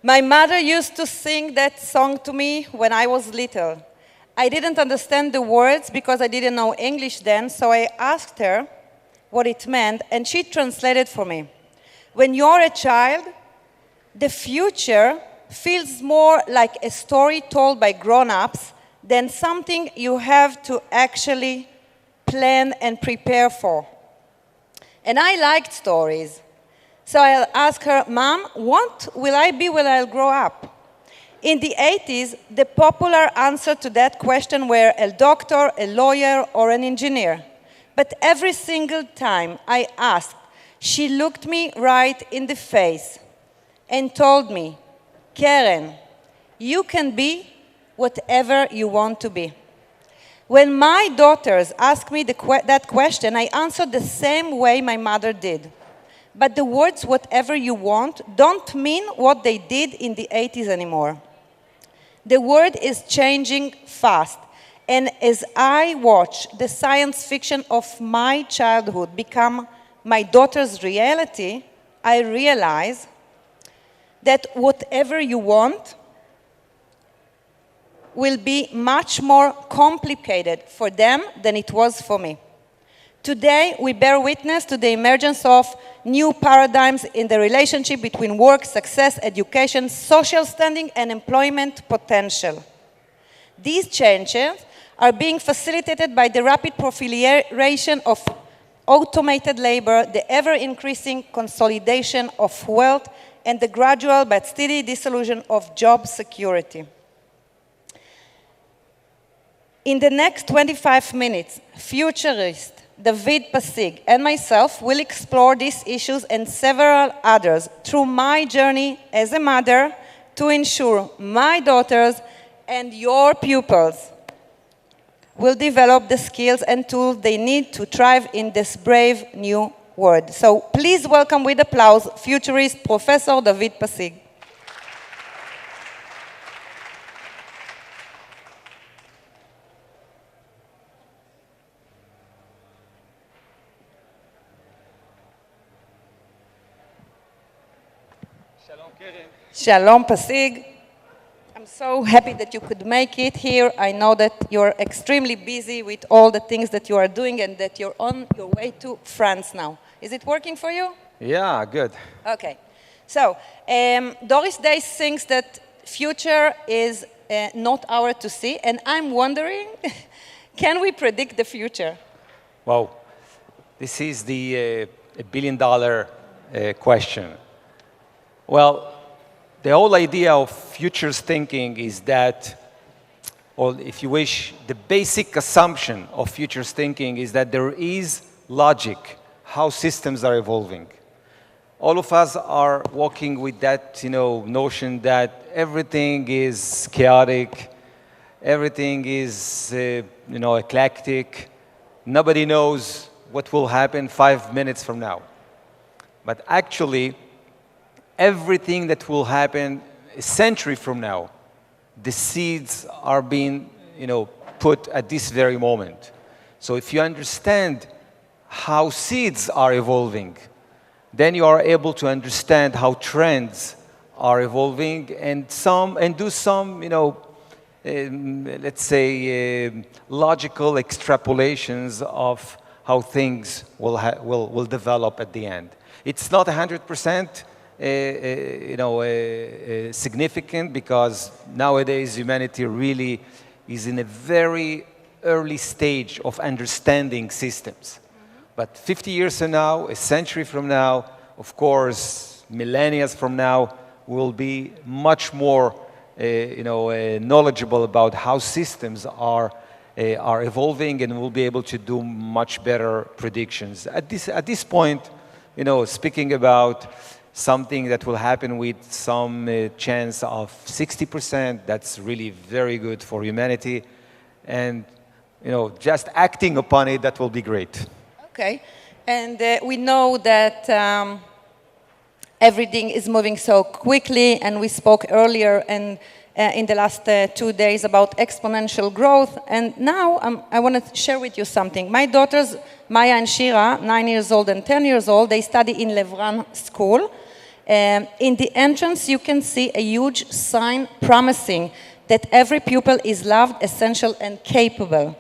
My mother used to sing that song to me when I was little. I didn't understand the words because I didn't know English then, so I asked her what it meant, and she translated for me. When you're a child, the future feels more like a story told by grown-ups than something you have to actually plan and prepare for. And I liked stories. So I'll ask her, Mom, what will I be when I'll grow up? In the 80s, the popular answer to that question were a doctor, a lawyer, or an engineer. But every single time I asked, she looked me right in the face and told me, Keren, you can be whatever you want to be. When my daughters ask me that question, I answered the same way my mother did. But the words whatever you want don't mean what they did in the 80s anymore. The world is changing fast. And as I watch the science fiction of my childhood become my daughter's reality, I realize that whatever you want will be much more complicated for them than it was for me. Today, we bear witness to the emergence of new paradigms in the relationship between work, success, education, social standing, and employment potential. These changes are being facilitated by the rapid proliferation of automated labor, the ever-increasing consolidation of wealth, and the gradual but steady dissolution of job security. In the next 25 minutes, futurist David Passig and myself will explore these issues and several others through my journey as a mother to ensure my daughters and your pupils will develop the skills and tools they need to thrive in this brave new world. So please welcome with applause futurist Professor David Passig. Shalom, Keren. Shalom, Passig. I'm so happy that you could make it here. I know that you're extremely busy with all the things that you are doing and that you're on your way to France now. Is it working for you? Yeah, good. Okay. So, Doris Day thinks that future is not ours to see, and I'm wondering, can we predict the future? Wow. This is the $1 billion question. Well, the whole idea of futures thinking is that, or if you wish, the basic assumption of futures thinking is that there is logic, how systems are evolving. All of us are walking with that, notion that everything is chaotic, everything is, eclectic. Nobody knows what will happen 5 minutes from now. But actually, everything that will happen a century from now, the seeds are being, put at this very moment. So if you understand how seeds are evolving, then you are able to understand how trends are evolving and do some, let's say, logical extrapolations of how things will develop at the end. It's not 100%. Significant because nowadays humanity really is in a very early stage of understanding systems. But 50 years from now, a century from now, of course, millennia from now, we'll be much more knowledgeable about how systems are evolving, and we'll be able to do much better predictions. At this point, speaking about something that will happen with some chance of 60%, that's really very good for humanity. And, just acting upon it, that will be great. Okay. And we know that everything is moving so quickly, and we spoke earlier and in the last 2 days about exponential growth. And now I want to share with you something. My daughters, Maya and Shira, 9 years old and 10 years old, they study in Levran School. In the entrance, you can see a huge sign promising that every pupil is loved, essential, and capable.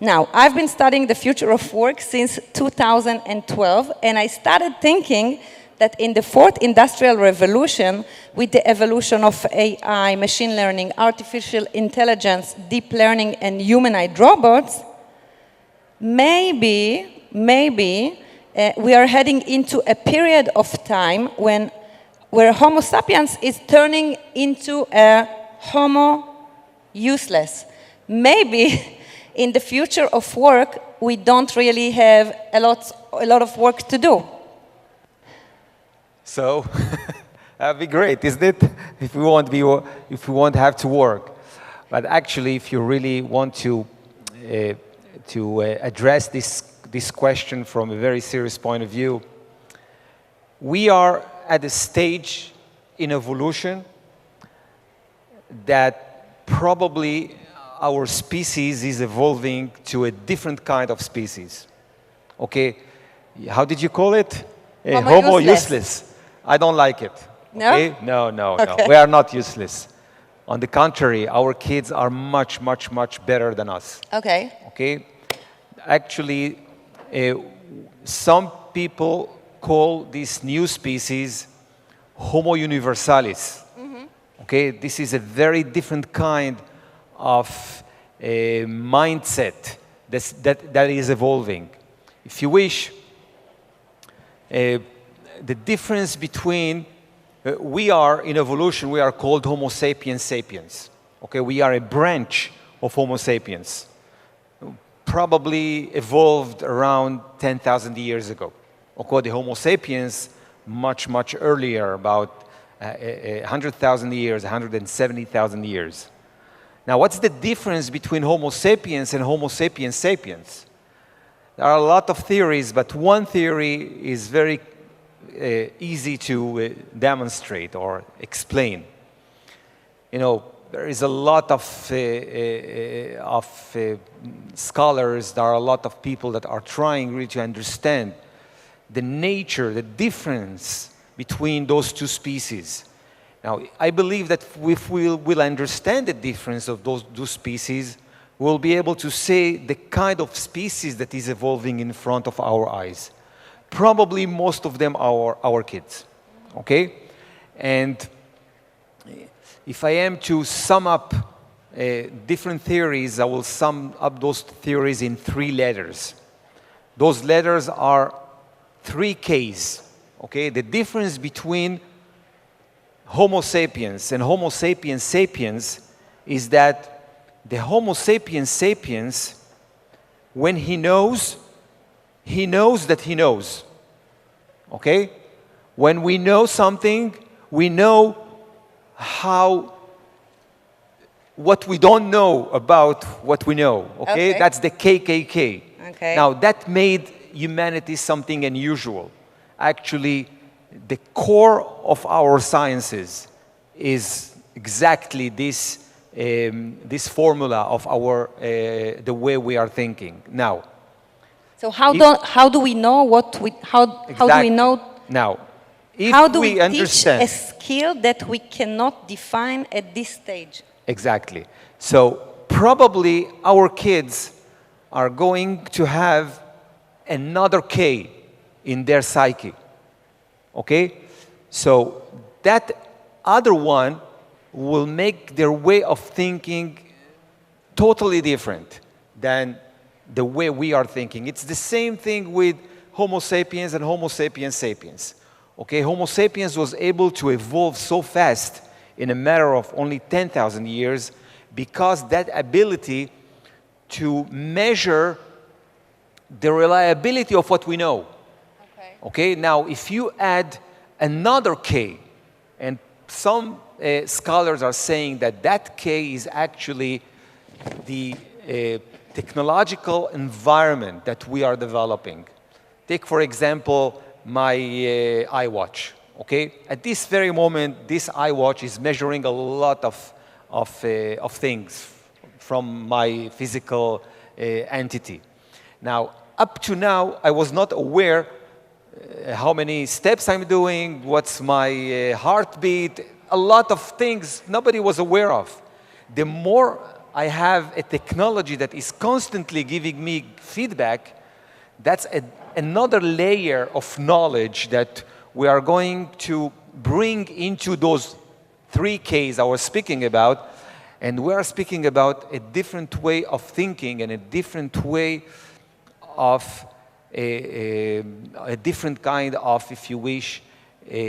Now, I've been studying the future of work since 2012, and I started thinking that in the fourth industrial revolution, with the evolution of AI, machine learning, artificial intelligence, deep learning, and humanoid robots, maybe we are heading into a period of time where Homo sapiens is turning into a Homo useless. Maybe in the future of work, we don't really have a lot of work to do. So, that'd be great, isn't it? If we won't have to work. But actually, if you really want to address this question from a very serious point of view, we are at a stage in evolution that probably our species is evolving to a different kind of species. Okay, how did you call it? Homo useless. I don't like it. No? Okay? No. We are not useless. On the contrary, our kids are much better than us. Okay. Okay? Actually, some people call this new species Homo universalis. Okay? This is a very different kind of mindset that is evolving. If you wish, the difference between, we are in evolution, we are called Homo sapiens sapiens. Okay, we are a branch of Homo sapiens, probably evolved around 10,000 years ago. Okay, the Homo sapiens much earlier, about 100,000 years, 170,000 years. Now, what's the difference between Homo sapiens and Homo sapiens sapiens? There are a lot of theories, but one theory is very easy to demonstrate or explain. You know, there is a lot of scholars, there are a lot of people that are trying really to understand the nature, the difference between those two species. Now, I believe that if we will understand the difference of those two species, we'll be able to say the kind of species that is evolving in front of our eyes. Probably most of them are our kids, okay? And if I am to sum up different theories, I will sum up those theories in 3 letters. Those letters are 3 Ks, okay? The difference between Homo sapiens and Homo sapiens sapiens is that the Homo sapiens sapiens, when he knows that he knows, okay? When we know something, we know what we don't know about what we know, okay? That's the KKK. Okay. Now, that made humanity something unusual. Actually, the core of our sciences is exactly this formula of the way we are thinking. Now, so how do we know how do we know? Now, if how do we understand teach a skill that we cannot define at this stage? Exactly. So probably our kids are going to have another K in their psyche. Okay? So that other one will make their way of thinking totally different than the way we are thinking. It's the same thing with Homo sapiens and Homo sapiens sapiens. Okay, Homo sapiens was able to evolve so fast in a matter of only 10,000 years because that ability to measure the reliability of what we know. Okay, now if you add another K, and some scholars are saying that that K is actually the technological environment that we are developing. Take, for example, my iWatch. Okay, at this very moment, this iWatch is measuring a lot of things from my physical entity. Now, up to now, I was not aware how many steps I'm doing, what's my heartbeat, a lot of things nobody was aware of. The more I have a technology that is constantly giving me feedback, that's another layer of knowledge that we are going to bring into those 3 Ks I was speaking about. And we are speaking about a different way of thinking and a different way of a different kind of, if you wish,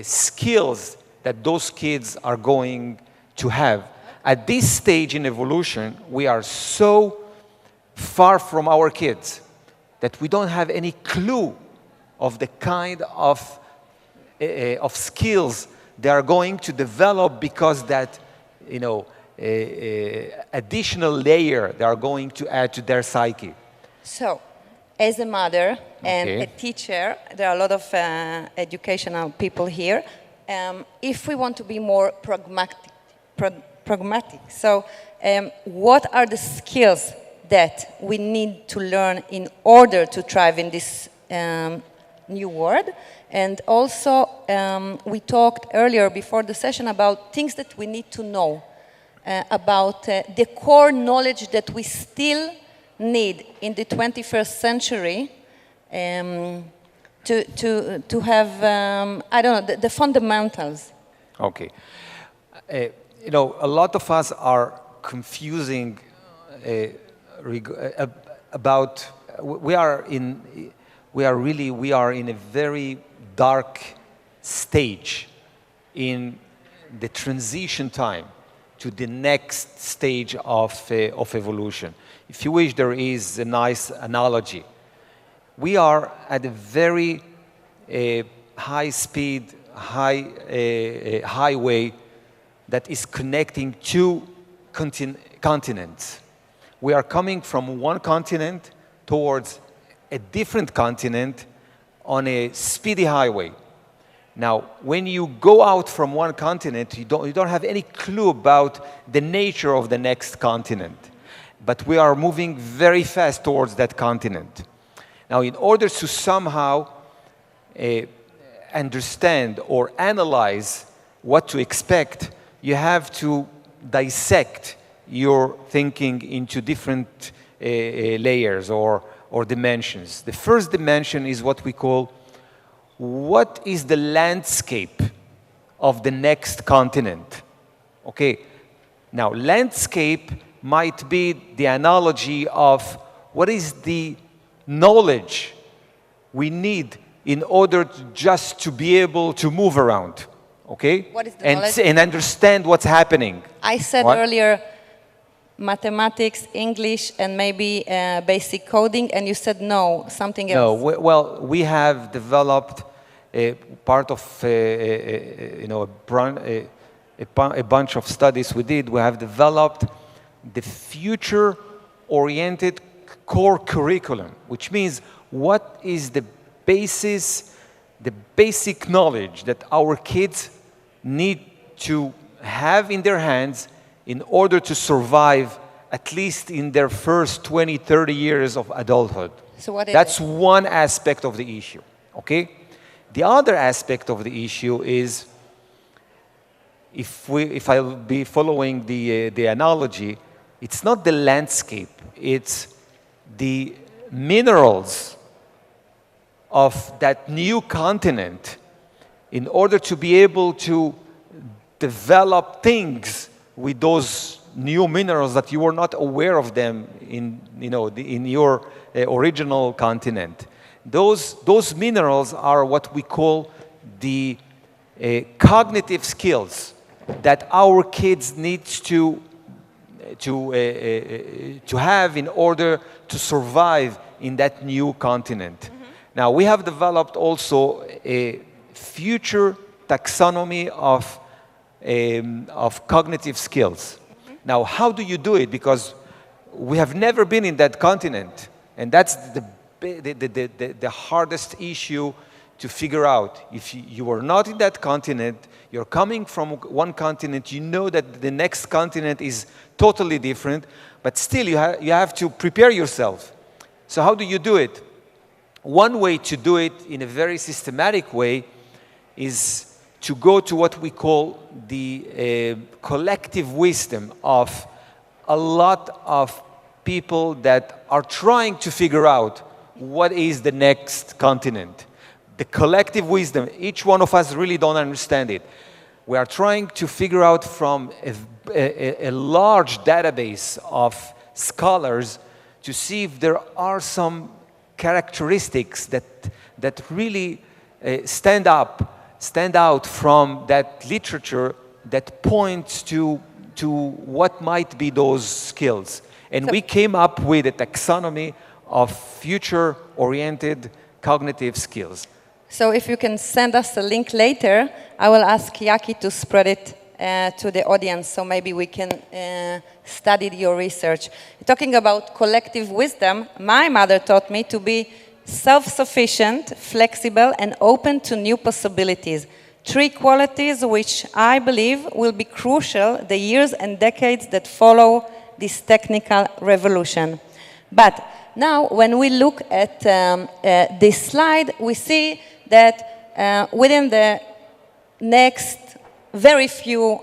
skills that those kids are going to have. At this stage in evolution, we are so far from our kids that we don't have any clue of the kind of skills they are going to develop because that, additional layer they are going to add to their psyche. So, as a mother and a teacher, there are a lot of educational people here. If we want to be more pragmatic, so what are the skills that we need to learn in order to thrive in this new world? And also, we talked earlier before the session about things that we need to know. About the core knowledge that we still need in the 21st century to have, the fundamentals. Okay. A lot of us are confusing about, we are in a very dark stage in the transition time to the next stage of evolution. If you wish, there is a nice analogy. We are at a very high speed, highway that is connecting 2 continents. We are coming from one continent towards a different continent on a speedy highway. Now, when you go out from one continent, you don't have any clue about the nature of the next continent. But we are moving very fast towards that continent. Now, in order to somehow understand or analyze what to expect, you have to dissect your thinking into different layers or dimensions. The first dimension is what we call, what is the landscape of the next continent? Okay, now landscape might be the analogy of what is the knowledge we need in order just to be able to move around, okay? What is the knowledge? And understand what's happening. I said earlier mathematics, English, and maybe basic coding, and you said no, something else. No, we have developed part of a bunch of studies we did. We have developed the future-oriented core curriculum, which means what is the basis, the basic knowledge that our kids need to have in their hands in order to survive at least in their first 20, 30 years of adulthood. So what is That's one aspect of the issue, okay? The other aspect of the issue is, if I'll be following the analogy, it's not the landscape, it's the minerals of that new continent in order to be able to develop things with those new minerals that you were not aware of them in your original continent. Those minerals are what we call the cognitive skills that our kids need to have in order to survive in that new continent. Mm-hmm. Now, we have developed also a future taxonomy of cognitive skills. Mm-hmm. Now, how do you do it? Because we have never been in that continent, and that's the hardest issue to figure out. If you are not in that continent, you're coming from one continent, you know that the next continent is totally different, but still you have to prepare yourself. So how do you do it? one way to do it in a very systematic way is to go to what we call the collective wisdom of a lot of people that are trying to figure out what is the next continent. The collective wisdom, each one of us really don't understand it. We are trying to figure out from a large database of scholars to see if there are some characteristics that really stand out from that literature that points to what might be those skills. And we came up with a taxonomy of future-oriented cognitive skills. So if you can send us a link later, I will ask Yaki to spread it to the audience, so maybe we can study your research. Talking about collective wisdom, my mother taught me to be self-sufficient, flexible, and open to new possibilities. 3 qualities which I believe will be crucial the years and decades that follow this technical revolution. But now, when we look at this slide, we see that within the next very few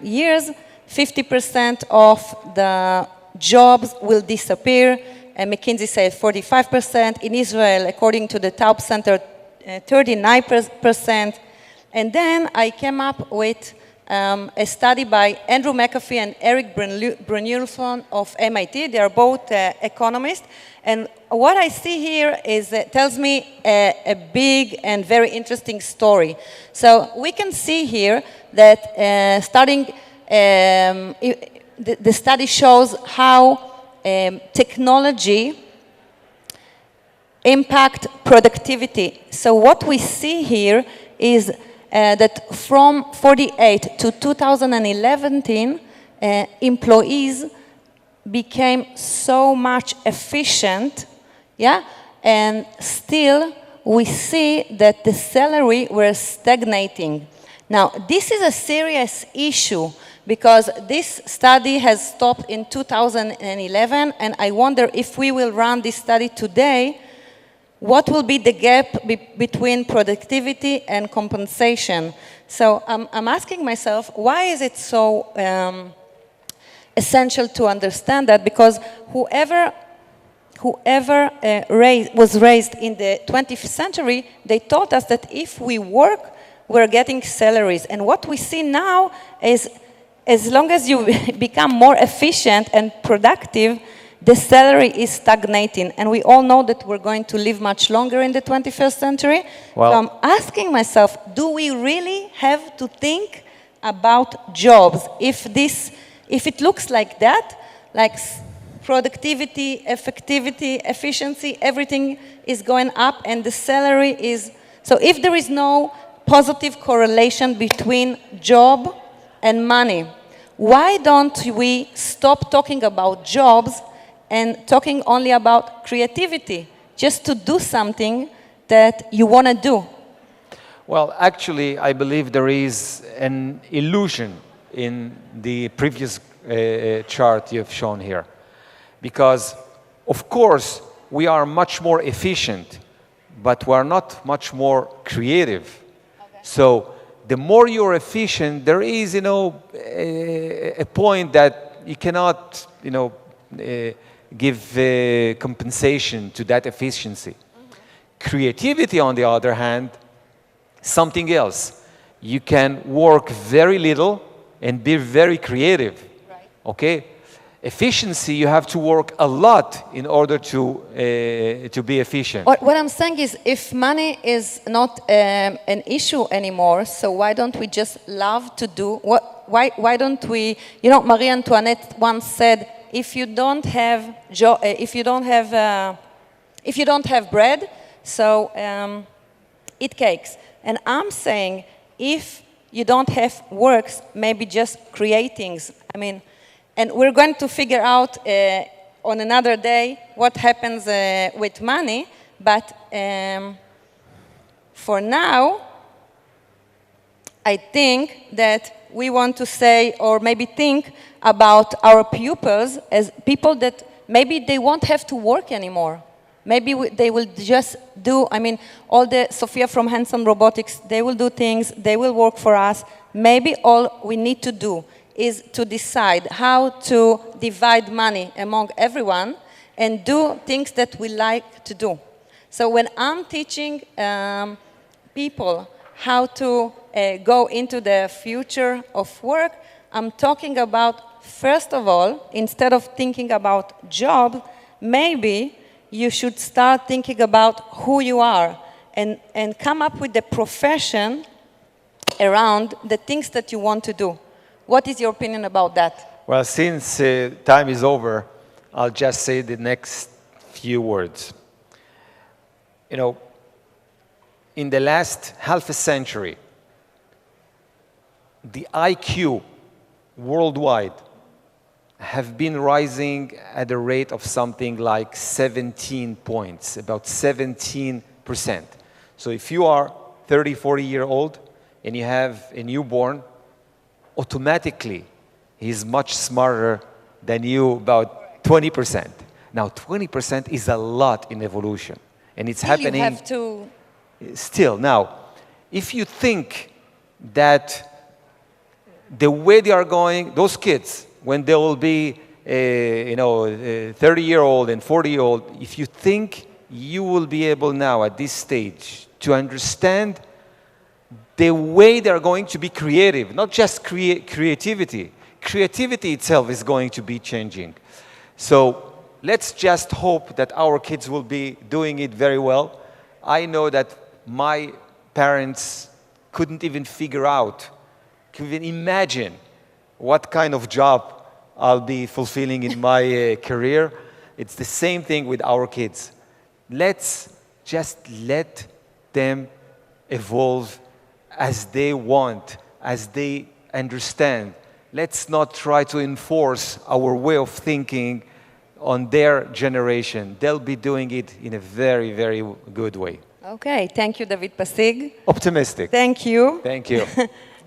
years, 50% of the jobs will disappear. McKinsey said 45%. In Israel, according to the Taub Center, 39%. And then I came up with a study by Andrew McAfee and Eric Brynjulfsson of MIT. They are both economists. And what I see here is tells me a big and very interesting story. So we can see here that the study shows how technology impact productivity. So what we see here is that from 48 to 2011, employees became so much efficient, yeah, and still we see that the salary were stagnating. Now, this is a serious issue because this study has stopped in 2011, and I wonder if we will run this study today, what will be the gap between productivity and compensation? So I'm asking myself, why is it so essential to understand that? Because whoever was raised in the 20th century, they taught us that if we work, we're getting salaries. And what we see now is as long as you become more efficient and productive, the salary is stagnating. And we all know that we're going to live much longer in the 21st century. Well, so I'm asking myself, do we really have to think about jobs? If it looks like that, like productivity, effectivity, efficiency, everything is going up and the salary is... So if there is no positive correlation between job and money, why don't we stop talking about jobs and talking only about creativity, just to do something that you want to do? Well, actually, I believe there is an illusion in the previous chart you've shown here. Because, of course, we are much more efficient, but we are not much more creative. Okay. So the more you're efficient, there is, a point that you cannot, give compensation to that efficiency. Mm-hmm. Creativity, on the other hand, something else. You can work very little and be very creative. Right. Okay? Efficiency, you have to work a lot in order to be efficient. What I'm saying is, if money is not an issue anymore, so why don't we just love to do why don't we? Marie Antoinette once said, if you don't have bread, so eat cakes. And I'm saying, if you don't have works, maybe just create things. And we're going to figure out on another day what happens with money, but for now, I think that we want to say, or maybe think about our pupils as people that maybe they won't have to work anymore. Maybe they will just do, I mean, all the Sophia from Hanson Robotics, they will do things, they will work for us. Maybe all we need to do is to decide how to divide money among everyone and do things that we like to do. So when I'm teaching people how to go into the future of work, I'm talking about, first of all, instead of thinking about job, maybe you should start thinking about who you are and come up with the profession around the things that you want to do. What is your opinion about that? Well, since time is over, I'll just say the next few words. You know, in the last half a century, the IQ worldwide have been rising at a rate of something like 17 points, about 17%. So if you are 30, 40 years old and you have a newborn, automatically he's much smarter than you, about 20%. Now 20% is a lot in evolution, and it's happening. You have to... Still, now, if you think that the way they are going, those kids, when they will be, 30-year-old and 40-year-old, if you think you will be able now at this stage to understand the way they are going to be creative, not just creativity. Creativity itself is going to be changing. So let's just hope that our kids will be doing it very well. I know that my parents couldn't even figure out, couldn't even imagine what kind of job I'll be fulfilling in my career. It's the same thing with our kids. Let's just let them evolve as they want, as they understand. Let's not try to enforce our way of thinking on their generation. They'll be doing it in a very, very good way. Okay, thank you, David Passig. Optimistic. Thank you. Thank you.